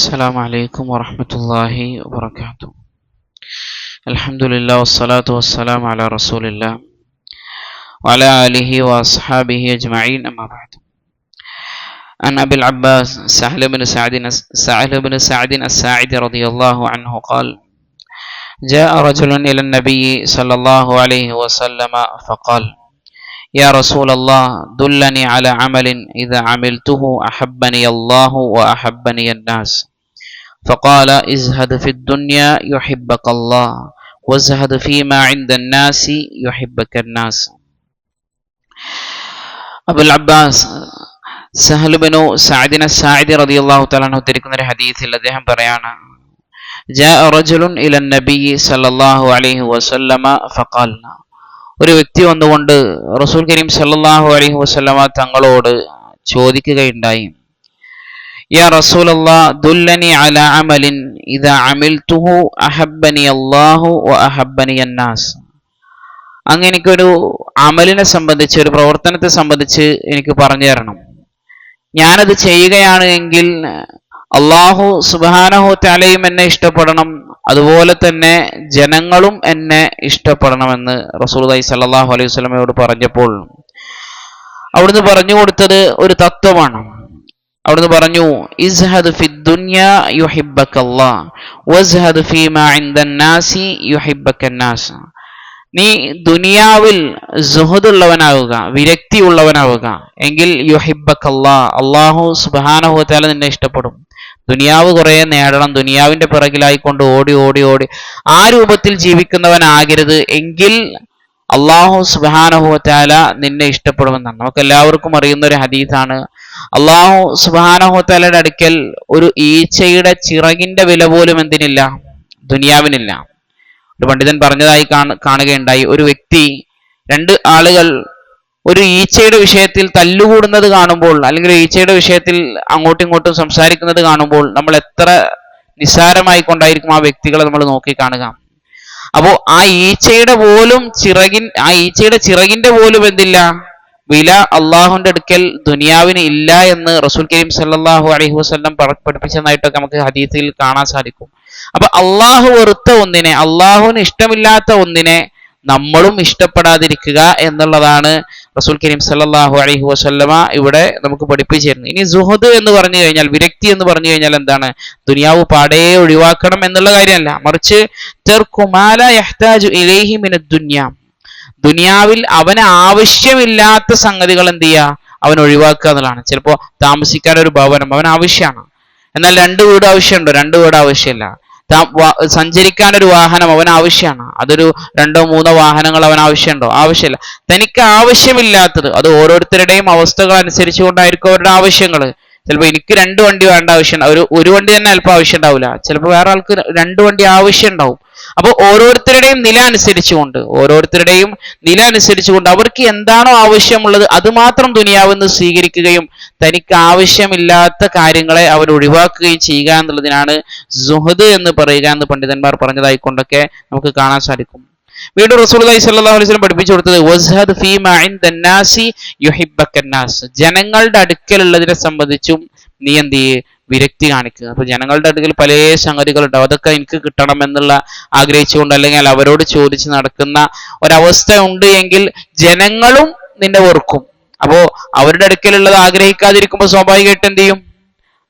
السلام عليكم ورحمة الله وبركاته. الحمد لله والصلاة والسلام على رسول الله وعلى آله وأصحابه أجمعين، أما بعد. عن أبي العباس سهل بن سعد الساعدي رضي الله عنه قال: جاء رجل إلى النبي صلى الله عليه وسلم فقال: يا رسول الله، دلني على عمل إذا عملته أحبني الله وأحبني الناس. فقال: ازهد في الدنيا يحبك الله، وازهد فيما عند الناس يحبك الناس. Abul Abbas Sahal Binu സഅദിൻ അസ്സാഇദി റളിയല്ലാഹു തആല അൻഹു ഉദ്ധരിക്കുന്ന ഒരു ഹദീസിൽ അദ്ദേഹം പറയാണ്: ജാഅ റജുലുൻ ഇലൻ നബിയ്യി സല്ലല്ലാഹു അലൈഹി വസല്ലമ ഫഖാൽ. ഒരു വ്യക്തി വന്നുകൊണ്ട് റസൂൽ കരീം സല്ലല്ലാഹു അലൈഹി വസല്ലമ തങ്ങളോട് ചോദിക്കുകയുണ്ടായി: യാ റസൂലല്ലാഹ്, ദുല്ലനി അലാ അമലിൻ ഇദാ അമിൽതുഹു അഹബ്ബനി അല്ലാഹു വ അഹബ്ബനി അന്നാസ്. അങ്ങ് എനിക്കൊരു അമലിനെ സംബന്ധിച്ച്, ഒരു പ്രവർത്തനത്തെ സംബന്ധിച്ച് എനിക്ക് പറഞ്ഞു തരണം. ഞാനത് ചെയ്യുകയാണ് എങ്കിൽ അള്ളാഹു സുബ്ഹാനഹു തആലയും എന്നെ ഇഷ്ടപ്പെടണം, അതുപോലെ തന്നെ ജനങ്ങളും എന്നെ ഇഷ്ടപ്പെടണമെന്ന് റസൂലുള്ളാഹി സ്വല്ലല്ലാഹു അലൈഹി വസല്ലമയോട് പറഞ്ഞപ്പോൾ അവിടുന്ന് പറഞ്ഞു കൊടുത്തത് ഒരു തത്വമാണ്. അവിടുന്ന് പറഞ്ഞു: ഇസ്ഹദ് ഫിദ് ദുനിയാ യുഹിബ്ബക്കല്ലാഹ് വസ്ഹദ് ഫീമാ ഇൻദന്നാസി യുഹിബ്ബക്കന്നാസ്. നീ ദുനിയാവിൽ സുഹദുള്ളവനാവുക, വിരക്തിയുള്ളവനാവുക, എങ്കിൽ യുഹിബ്ബക്കല്ലാഹ്, അല്ലാഹു സുബ്ഹാനഹു വ തആല നിന്നെ ഇഷ്ടപ്പെടും. ദുനിയാവ് കുറെ നേടണം, ദുനിയാവിന്റെ പിറകിലായിക്കൊണ്ട് ഓടി ഓടി ഓടി ആ രൂപത്തിൽ ജീവിക്കുന്നവനാകരുത്, എങ്കിൽ അല്ലാഹു സുബ്ഹാനഹു വ തആല നിന്നെ ഇഷ്ടപ്പെടുമെന്നാണ്. നമുക്ക് എല്ലാവർക്കും അറിയുന്ന ഒരു ഹദീസാണ്. അല്ലാഹു സുബ്ഹാനഹു വ തആലയുടെ അടുക്കൽ ഒരു ഈച്ചയുടെ ചിറകിന്റെ വില പോലും എന്തിനില്ല? ദുനിയാവിനില്ല. ഒരു പണ്ഡിതൻ പറഞ്ഞതായി കാണുകയുണ്ടായി, ഒരു വ്യക്തി, രണ്ട് ആളുകൾ ഒരു ഈച്ചയുടെ വിഷയത്തിൽ തല്ലുകൂടുന്നത് കാണുമ്പോൾ, അല്ലെങ്കിൽ ഈച്ചയുടെ വിഷയത്തിൽ അങ്ങോട്ടും ഇങ്ങോട്ടും സംസാരിക്കുന്നത് കാണുമ്പോൾ നമ്മൾ എത്ര നിസ്സാരമായി കൊണ്ടായിരിക്കും ആ വ്യക്തികളെ നമ്മൾ നോക്കിക്കാണുക. അപ്പോ ആ ഈച്ചയുടെ ചിറകിന്റെ പോലും എന്തില്ല? വില അള്ളാഹുവിന്റെ അടുക്കൽ ദുനിയാവിന് ഇല്ല എന്ന് റസൂൽ കരീം സല്ലല്ലാഹു അലൈഹി വസല്ലം പഠിപ്പിച്ചതായിട്ടൊക്കെ നമുക്ക് ഹദീസിൽ കാണാൻ സാധിക്കും. അപ്പൊ അള്ളാഹു വെറുത്ത ഒന്നിനെ, അള്ളാഹുവിന് ഇഷ്ടമില്ലാത്ത ഒന്നിനെ നമ്മളും ഇഷ്ടപ്പെടാതിരിക്കുക എന്നുള്ളതാണ് റസൂൽ കരീം സല്ലല്ലാഹു അലൈഹി വസല്ലമ ഇവിടെ നമുക്ക് പഠിപ്പിച്ചു തരുന്നത്. ഇനി സുഹദ് എന്ന് പറഞ്ഞു കഴിഞ്ഞാൽ, വിരക്തി എന്ന് പറഞ്ഞു കഴിഞ്ഞാൽ എന്താണ്? ദുനിയാവ് പാടേ ഒഴിവാക്കണം എന്നുള്ള കാര്യമല്ല, മറിച്ച് തർക്കു മാ ലാ യഹ്താജു ഇലൈഹി മിനദ് ദുനിയ. ദുനിയാവിൽ അവന് ആവശ്യമില്ലാത്ത സംഗതികൾ എന്ത് ചെയ്യുക? അവൻ ഒഴിവാക്കുക എന്നുള്ളതാണ്. ചിലപ്പോൾ താമസിക്കാൻ ഒരു ഭവനം അവൻ ആവശ്യമാണ്, എന്നാൽ 2 വീട് ആവശ്യമുണ്ടോ? 2 വീട് ആവശ്യമില്ല. സഞ്ചരിക്കാൻ ഒരു വാഹനം അവൻ ആവശ്യമാണ്, അതൊരു 2-3 വാഹനങ്ങൾ അവൻ ആവശ്യമുണ്ടോ? ആവശ്യമില്ല. തനിക്ക് ആവശ്യമില്ലാത്തത്, അത് ഓരോരുത്തരുടെയും അവസ്ഥകൾ അനുസരിച്ചുകൊണ്ടായിരിക്കും അവരുടെ ആവശ്യങ്ങൾ. ചിലപ്പോൾ എനിക്ക് 2 വണ്ടി വേണ്ട ആവശ്യം, ഒരു വണ്ടി തന്നെ അല്പം ആവശ്യം ഉണ്ടാവില്ല. ചിലപ്പോൾ വേറെ ആൾക്ക് 2 വണ്ടി ആവശ്യം ഉണ്ടാവും. അപ്പോൾ ഓരോരുത്തരുടെയും നില അനുസരിച്ചുകൊണ്ട് അവർക്ക് എന്താണോ ആവശ്യമുള്ളത് അത് മാത്രം ദുനിയാവെന്ന് സ്വീകരിക്കുകയും തനിക്ക് ആവശ്യമില്ലാത്ത കാര്യങ്ങളെ അവർ ഒഴിവാക്കുകയും ചെയ്യുക എന്നുള്ളതിനാണ് സുഹദ് എന്ന് പറയുക എന്ന് പണ്ഡിതന്മാർ പറഞ്ഞതായിക്കൊണ്ടൊക്കെ നമുക്ക് കാണാൻ സാധിക്കും. വീണ്ടും റസൂലുള്ളാഹി സ്വല്ലല്ലാഹു അലൈഹി വസല്ലം പഠിപ്പിച്ചു കൊടുത്തത് വസ്ഹദ് ഫീമാ ഇൻദന്നാസി യുഹിബ്ബക്കന്നാസ്. ജനങ്ങളുടെ അടുക്കലുള്ളതിനെ സംബന്ധിച്ചും നീ എന്ത് ചെയ്യ്? വിരക്തി കാണിക്കുക. അപ്പൊ ജനങ്ങളുടെ അടുക്കൽ പല സംഗതികളുണ്ടാവും, അതൊക്കെ എനിക്ക് കിട്ടണം എന്നുള്ള ആഗ്രഹിച്ചുകൊണ്ട്, അല്ലെങ്കിൽ അവരോട് ചോദിച്ച് നടക്കുന്ന ഒരവസ്ഥ ഉണ്ട് എങ്കിൽ ജനങ്ങളും നിന്നെ വെറുക്കും. അപ്പോ അവരുടെ അടുക്കലുള്ളത് ആഗ്രഹിക്കാതിരിക്കുമ്പോൾ സ്വാഭാവികമായിട്ട് എന്ത് ചെയ്യും?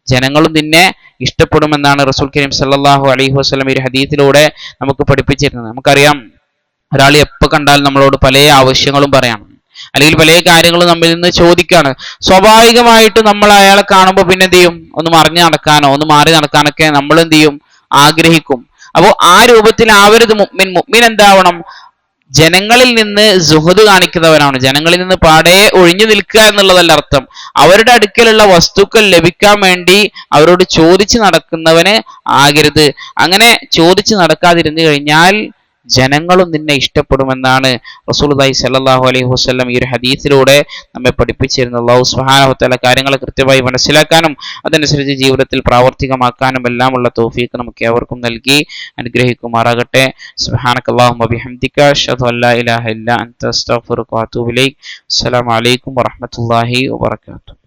ജനങ്ങളും നിന്നെ ഇഷ്ടപ്പെടുമെന്നാണ് റസൂൽ കരീം സല്ലല്ലാഹു അലൈഹി വസല്ലം ഈ ഹദീസിലൂടെ നമുക്ക് പഠിപ്പിച്ചിരുന്നത്. നമുക്കറിയാം, ഒരാൾ എപ്പോൾ കണ്ടാലും നമ്മളോട് പല ആവശ്യങ്ങളും പറയണം, അല്ലെങ്കിൽ പല കാര്യങ്ങളും നമ്മിൽ നിന്ന് ചോദിക്കാണ്. സ്വാഭാവികമായിട്ടും നമ്മൾ അയാളെ കാണുമ്പോൾ പിന്നെ എന്ത് ചെയ്യും? ഒന്ന് മറിഞ്ഞു നടക്കാനോ ഒന്ന് മാറി നടക്കാനൊക്കെ നമ്മൾ എന്ത് ചെയ്യും? ആഗ്രഹിക്കും. അപ്പോൾ ആ രൂപത്തിൽ ആവരുത് മുഅ്മിൻ. മുഅ്മിൻ എന്താവണം? ജനങ്ങളിൽ നിന്ന് സുഹദ് കാണിക്കുന്നവനാണ്. ജനങ്ങളിൽ നിന്ന് പാടെ ഒഴിഞ്ഞു നിൽക്കുക എന്നുള്ളതല്ല അർത്ഥം. അവരുടെ അടുക്കലുള്ള വസ്തുക്കൾ ലഭിക്കാൻ വേണ്ടി അവരോട് ചോദിച്ച് നടക്കുന്നവന് ആകരുത്. അങ്ങനെ ചോദിച്ച് നടക്കാതിരുന്നു കഴിഞ്ഞാൽ ജനങ്ങളും നിന്നെ ഇഷ്ടപ്പെടുമെന്നാണ് റസൂലുള്ളാഹി സ്വല്ലല്ലാഹു അലൈഹി വസല്ലം ഈ ഒരു ഹദീസിലൂടെ നമ്മെ പഠിപ്പിച്ചിരുന്നത്. അല്ലാഹു സുബ്ഹാനഹു വ തആല കാര്യങ്ങൾ കൃത്യമായി മനസ്സിലാക്കാനും അതനുസരിച്ച് ജീവിതത്തിൽ പ്രാവർത്തികമാക്കാനും എല്ലാമുള്ള തൗഫീഖ് നമുക്ക് ഏവർക്കും നൽകി അനുഗ്രഹിക്കുമാറാകട്ടെ. സുബ്ഹാനകല്ലാഹുമ്മ ബിഹംദിക അഷ്ഹദു അല്ലാ ഇലാഹ ഇല്ലാ അൻത അസ്തഗ്ഫിറുക വ അതൂബു ഇലൈക്. അസ്സലാമു അലൈക്കും വറഹ്മത്തുള്ളാഹി വബറകാതുഹു.